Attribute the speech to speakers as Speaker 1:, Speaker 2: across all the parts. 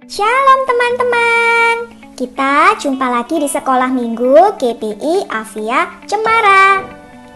Speaker 1: Shalom teman-teman, kita jumpa lagi di Sekolah Minggu GPI Avia Cemara.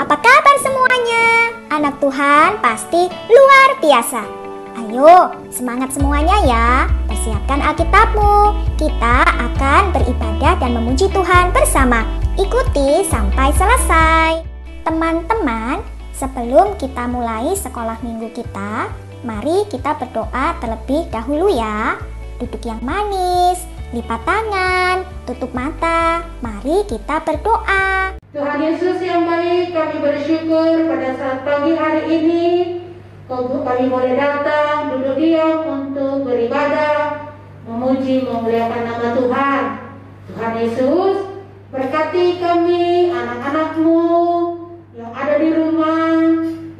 Speaker 1: Apa kabar semuanya? Anak Tuhan pasti luar biasa. Ayo, semangat semuanya ya. Persiapkan Alkitabmu. Kita akan beribadah dan memuji Tuhan bersama. Ikuti sampai selesai. Teman-teman, sebelum kita mulai sekolah minggu kita, mari kita berdoa terlebih dahulu ya. Duduk yang manis, lipat tangan, tutup mata. Mari kita berdoa.
Speaker 2: Tuhan Yesus yang baik, kami bersyukur pada saat pagi hari ini kami boleh datang, duduk diam untuk beribadah, memuji, memuliakan nama Tuhan. Tuhan Yesus, berkati kami, anak-anak-Mu yang ada di rumah,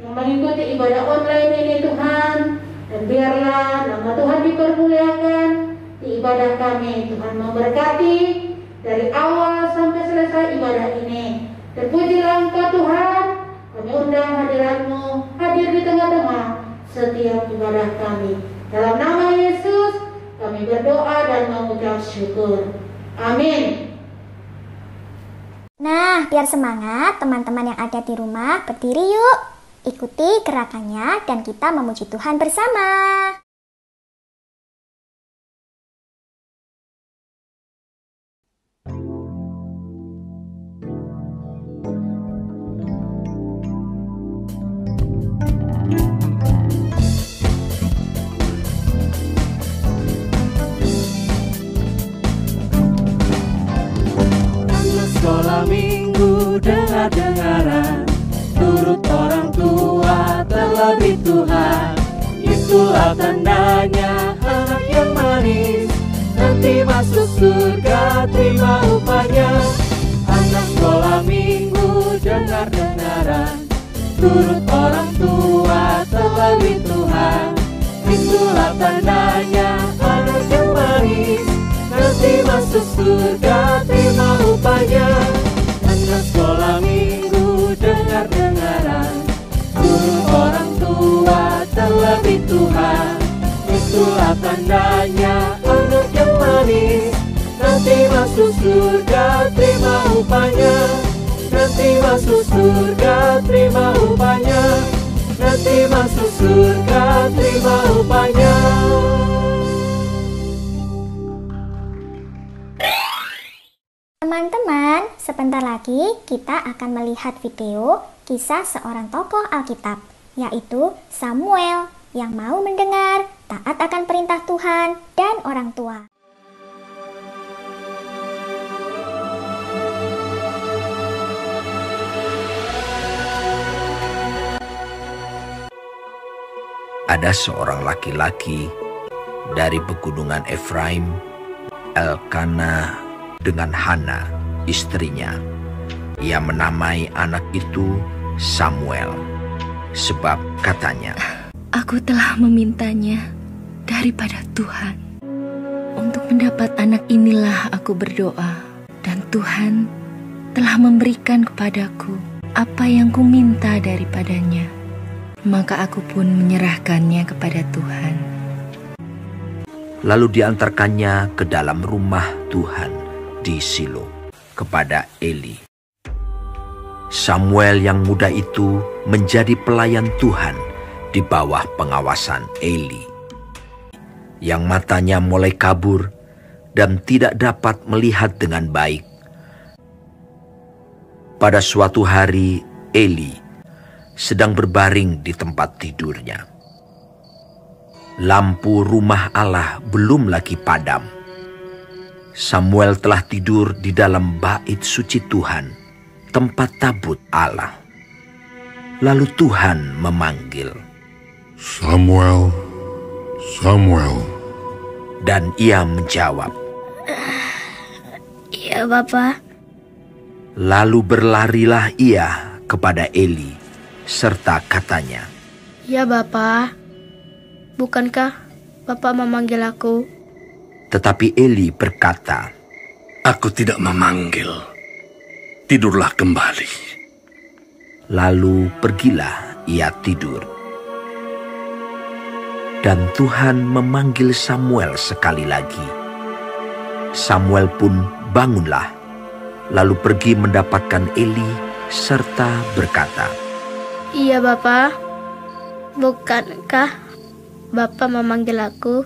Speaker 2: yang mengikuti ibadah online ini Tuhan. Dan biarlah nama Tuhan dipermuliakan di ibadah kami. Tuhan memberkati dari awal sampai selesai ibadah ini. Terpujilah Engkau Tuhan. Kami undang hadirat-Mu hadir di tengah-tengah setiap ibadah kami. Dalam nama Yesus kami berdoa dan mengucap syukur. Amin.
Speaker 1: Nah, biar semangat teman-teman yang ada di rumah, berdiri yuk. Ikuti gerakannya dan kita memuji Tuhan bersama.
Speaker 3: Sekolah minggu dengar-dengaran, turut orang tua terlebih Tuhan. Itulah tandanya anak yang manis, nanti masuk surga terima upahnya. Anak sekolah minggu dengar-dengaran, turut orang tua terlebih Tuhan. Itulah tandanya anak yang manis, nanti masuk surga terima upahnya. Anak sekolah minggu dengar-dengaran, turut orang tua terlebih Tuhan. Itulah tandanya anak yang manis, nanti masuk surga terima upahnya. Nanti masuk surga terima upahnya. Nanti masuk surga terima upahnya.
Speaker 1: Teman-teman, sebentar lagi kita akan melihat video kisah seorang tokoh Alkitab, yaitu Samuel yang mau mendengar, taat akan perintah Tuhan dan orang tua.
Speaker 4: Ada seorang laki-laki dari pegunungan Efraim, Elkana, dengan Hana, istrinya. Ia menamai anak itu Samuel, sebab katanya,
Speaker 5: "Aku telah memintanya daripada Tuhan. Untuk mendapat anak inilah aku berdoa, dan Tuhan telah memberikan kepadaku apa yang kuminta daripadanya. Maka aku pun menyerahkannya kepada Tuhan."
Speaker 4: Lalu diantarkannya ke dalam rumah Tuhan di Silo kepada Eli. Samuel yang muda itu menjadi pelayan Tuhan di bawah pengawasan Eli, yang matanya mulai kabur dan tidak dapat melihat dengan baik. Pada suatu hari Eli sedang berbaring di tempat tidurnya. Lampu rumah Allah belum lagi padam. Samuel telah tidur di dalam bait suci Tuhan, tempat tabut Allah. Lalu Tuhan memanggil,
Speaker 6: "Samuel, Samuel."
Speaker 4: Dan ia menjawab,
Speaker 5: "Iya, Bapa."
Speaker 4: Lalu berlarilah ia kepada Eli, serta katanya,
Speaker 7: "Ya Bapa, bukankah Bapa memanggil aku?"
Speaker 4: Tetapi Eli berkata,
Speaker 6: "Aku tidak memanggil. Tidurlah kembali."
Speaker 4: Lalu pergilah ia tidur. Dan Tuhan memanggil Samuel sekali lagi. Samuel pun bangunlah, lalu pergi mendapatkan Eli serta berkata,
Speaker 7: Iya Bapa, bukankah Bapa memanggil aku?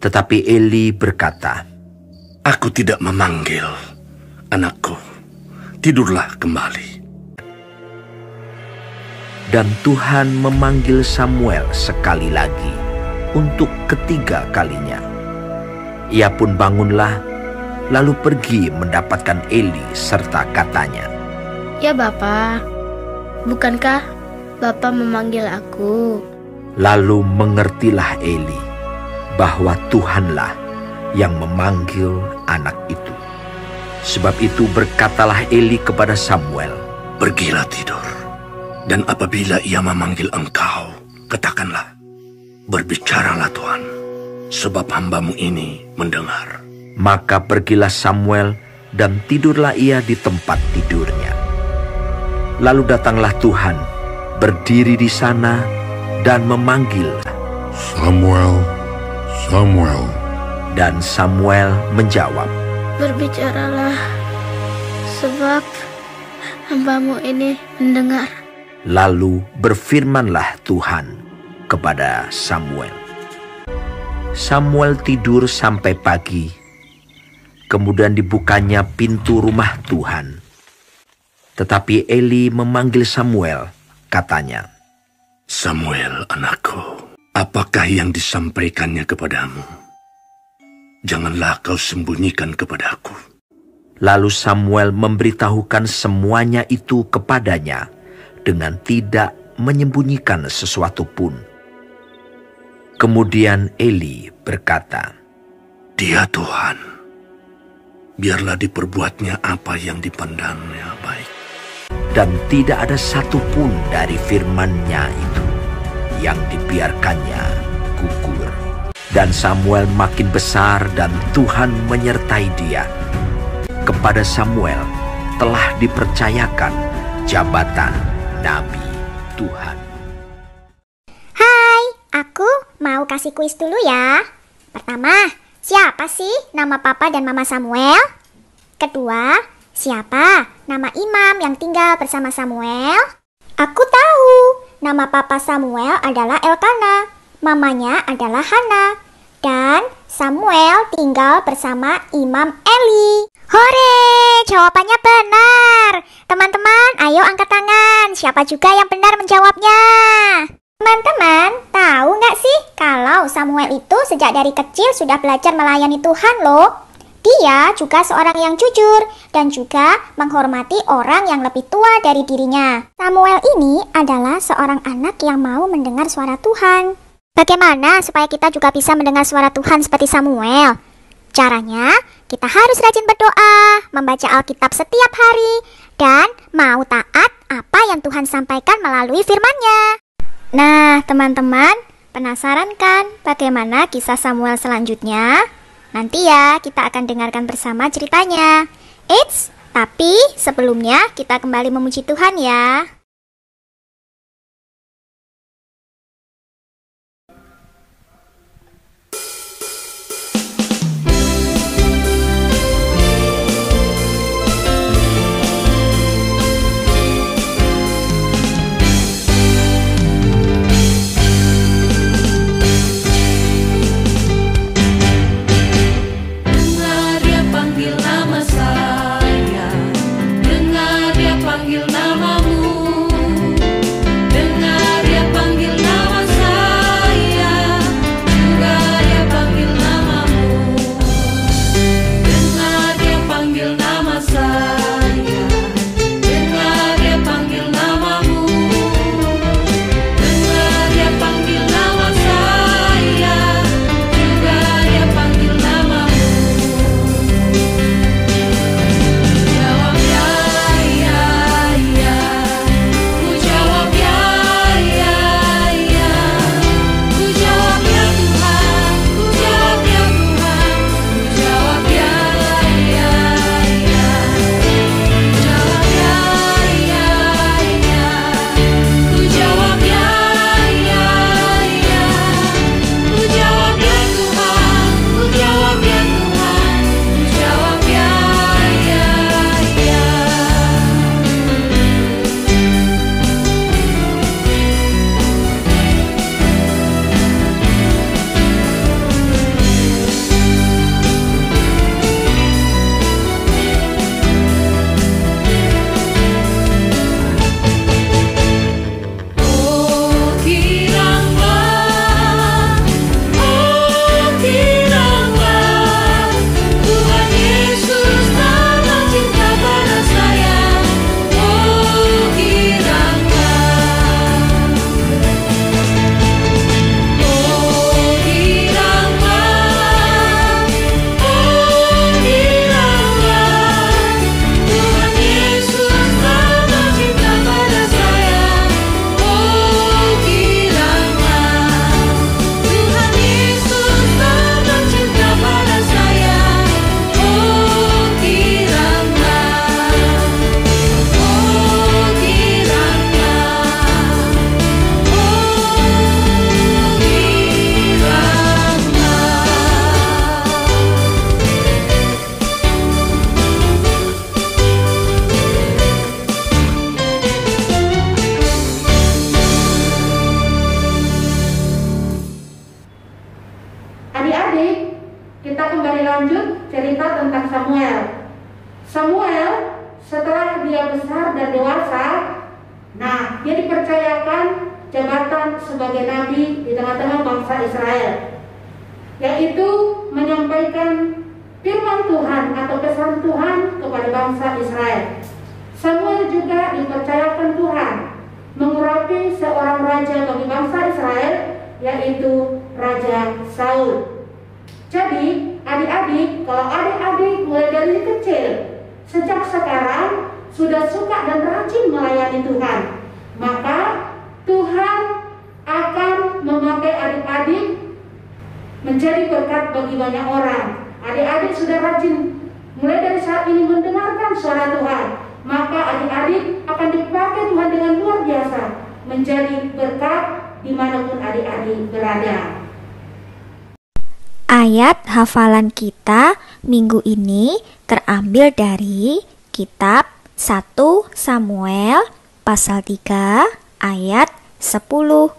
Speaker 4: Tetapi Eli berkata,
Speaker 6: Aku tidak memanggil, anakku. Tidurlah kembali.
Speaker 4: Dan Tuhan memanggil Samuel sekali lagi untuk ketiga kalinya. Ia pun bangunlah, lalu pergi mendapatkan Eli serta katanya,
Speaker 7: Ya Bapa, bukankah Bapa memanggil aku?
Speaker 4: Lalu mengertilah Eli bahwa Tuhanlah yang memanggil anak itu. Sebab itu berkatalah Eli kepada Samuel,
Speaker 6: Pergilah tidur. Dan apabila ia memanggil engkau, katakanlah, Berbicaralah Tuhan, sebab hambamu ini mendengar.
Speaker 4: Maka pergilah Samuel dan tidurlah ia di tempat tidurnya. Lalu datanglah Tuhan, berdiri di sana dan memanggil,
Speaker 6: Samuel, Samuel.
Speaker 4: Dan Samuel menjawab,
Speaker 7: Berbicaralah, sebab hambamu ini mendengar.
Speaker 4: Lalu berfirmanlah Tuhan kepada Samuel. Samuel tidur sampai pagi. Kemudian dibukanya pintu rumah Tuhan. Tetapi Eli memanggil Samuel, katanya,
Speaker 6: Samuel, anakku, apakah yang disampaikannya kepadamu? Janganlah kau sembunyikan kepadaku.
Speaker 4: Lalu Samuel memberitahukan semuanya itu kepadanya dengan tidak menyembunyikan sesuatu pun. Kemudian Eli berkata,
Speaker 6: Dia Tuhan, biarlah diperbuatnya apa yang dipandangnya baik.
Speaker 4: Dan tidak ada satupun dari firman-Nya itu yang dibiarkannya gugur. Dan Samuel makin besar dan Tuhan menyertai dia. Kepada Samuel telah dipercayakan jabatan Nabi Tuhan.
Speaker 1: Hai, aku mau kasih kuis dulu ya. Pertama, siapa sih nama papa dan mama Samuel? Kedua, siapa nama imam yang tinggal bersama Samuel? Aku tahu, nama papa Samuel adalah Elkana, mamanya adalah Hana, dan Samuel tinggal bersama Imam Eli. Hore, jawabannya benar. Teman-teman, ayo angkat tangan. Siapa juga yang benar menjawabnya? Teman-teman, tahu nggak sih kalau Samuel itu sejak dari kecil sudah belajar melayani Tuhan loh. Dia juga seorang yang jujur dan juga menghormati orang yang lebih tua dari dirinya. Samuel ini adalah seorang anak yang mau mendengar suara Tuhan. Bagaimana supaya kita juga bisa mendengar suara Tuhan seperti Samuel? Caranya, kita harus rajin berdoa, membaca Alkitab setiap hari, dan mau taat apa yang Tuhan sampaikan melalui firman-Nya. Nah, teman-teman, penasaran kan bagaimana kisah Samuel selanjutnya? Nanti ya, kita akan dengarkan bersama ceritanya. Eits, tapi sebelumnya kita kembali memuji Tuhan ya.
Speaker 3: Dengar dia panggil namamu.
Speaker 2: jabatan sebagai nabi di tengah-tengah bangsa Israel, yaitu menyampaikan firman Tuhan atau pesan Tuhan kepada bangsa Israel. Samuel juga dipercayakan Tuhan mengurapi seorang raja bagi bangsa Israel, yaitu Raja Saul. Jadi adik-adik, kalau adik-adik mulai dari kecil, sejak sekarang sudah suka dan rajin melayani Tuhan, maka Tuhan akan memakai adik-adik menjadi berkat bagi banyak orang. Adik-adik sudah rajin mulai dari saat ini mendengarkan suara Tuhan, maka adik-adik akan dipakai Tuhan dengan luar biasa menjadi berkat dimanapun adik-adik berada.
Speaker 1: Ayat hafalan kita minggu ini terambil dari kitab 1 Samuel pasal 3 ayat 10.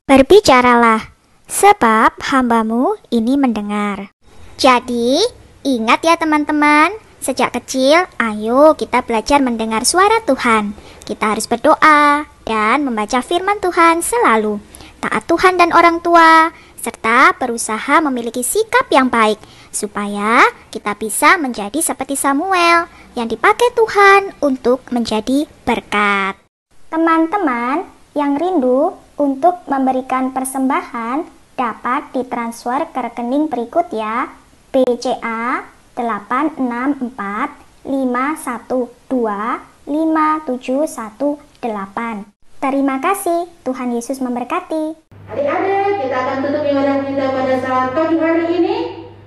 Speaker 1: Berbicaralah, sebab hambamu ini mendengar. Jadi, ingat ya teman-teman, sejak kecil, ayo kita belajar mendengar suara Tuhan. Kita harus berdoa dan membaca firman Tuhan selalu. Taat Tuhan dan orang tua, serta berusaha memiliki sikap yang baik, supaya kita bisa menjadi seperti Samuel yang dipakai Tuhan untuk menjadi berkat. Teman-teman yang rindu untuk memberikan persembahan dapat ditransfer ke rekening berikut ya, BCA 86451257118. Terima kasih, Tuhan Yesus memberkati.
Speaker 2: Adik-adik, kita akan tutup ibadah kita pada saat pagi hari ini.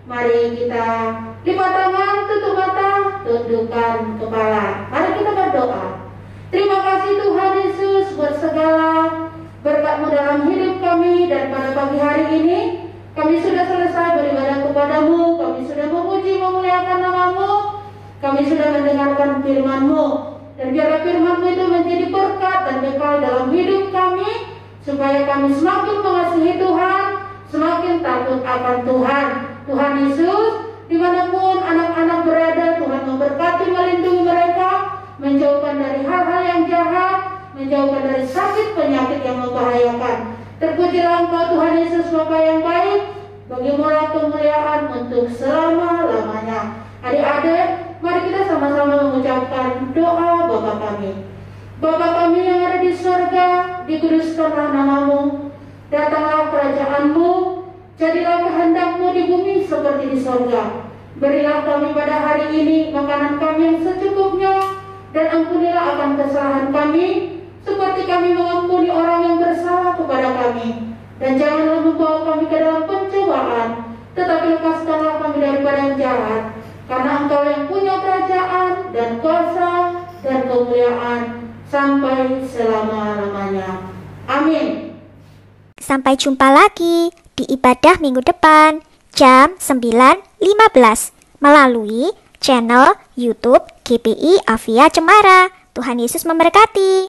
Speaker 2: Mari kita lipat tangan, tutup mata, tundukkan kepala. Mari kita berdoa. Terima kasih Tuhan Yesus buat segala berkat-Mu dalam hidup kami, dan pada pagi hari ini kami sudah selesai beribadah kepadamu, kami sudah memuji memuliakan nama-Mu, kami sudah mendengarkan firman-Mu, dan biarlah firman-Mu itu menjadi berkat dan bekal dalam hidup kami, supaya kami semakin mengasihi Tuhan, semakin takut akan Tuhan. Tuhan Yesus, dimanapun anak-anak berada, Tuhan memberkati, melindungi mereka, menjauhkan dari hal-hal yang jahat, menjauhkan dari sakit penyakit yang membahayakan. Terpujilah Engkau Tuhan Yesus, Bapa yang baik, bagi-Mu kemuliaan untuk selama-lamanya. Adik-adik, mari kita sama-sama mengucapkan doa Bapa kami. Bapa kami yang ada di surga, dikuduskanlah nama-Mu, datanglah kerajaan-Mu, jadilah kehendak-Mu di bumi seperti di surga. Berilah kami pada hari ini makanan kami yang secukupnya, dan ampunilah akan kesalahan kami, seperti kami mengampuni orang yang bersalah kepada kami. Dan janganlah membawa kami ke dalam pencobaan, tetapi lepaskanlah kami daripada yang jahat, karena Engkau yang punya kerajaan dan kuasa dan kemuliaan sampai selama-lamanya. Amin.
Speaker 1: Sampai jumpa lagi di ibadah minggu depan jam 9.15 melalui channel YouTube GPI Afia Cemara. Tuhan Yesus memberkati.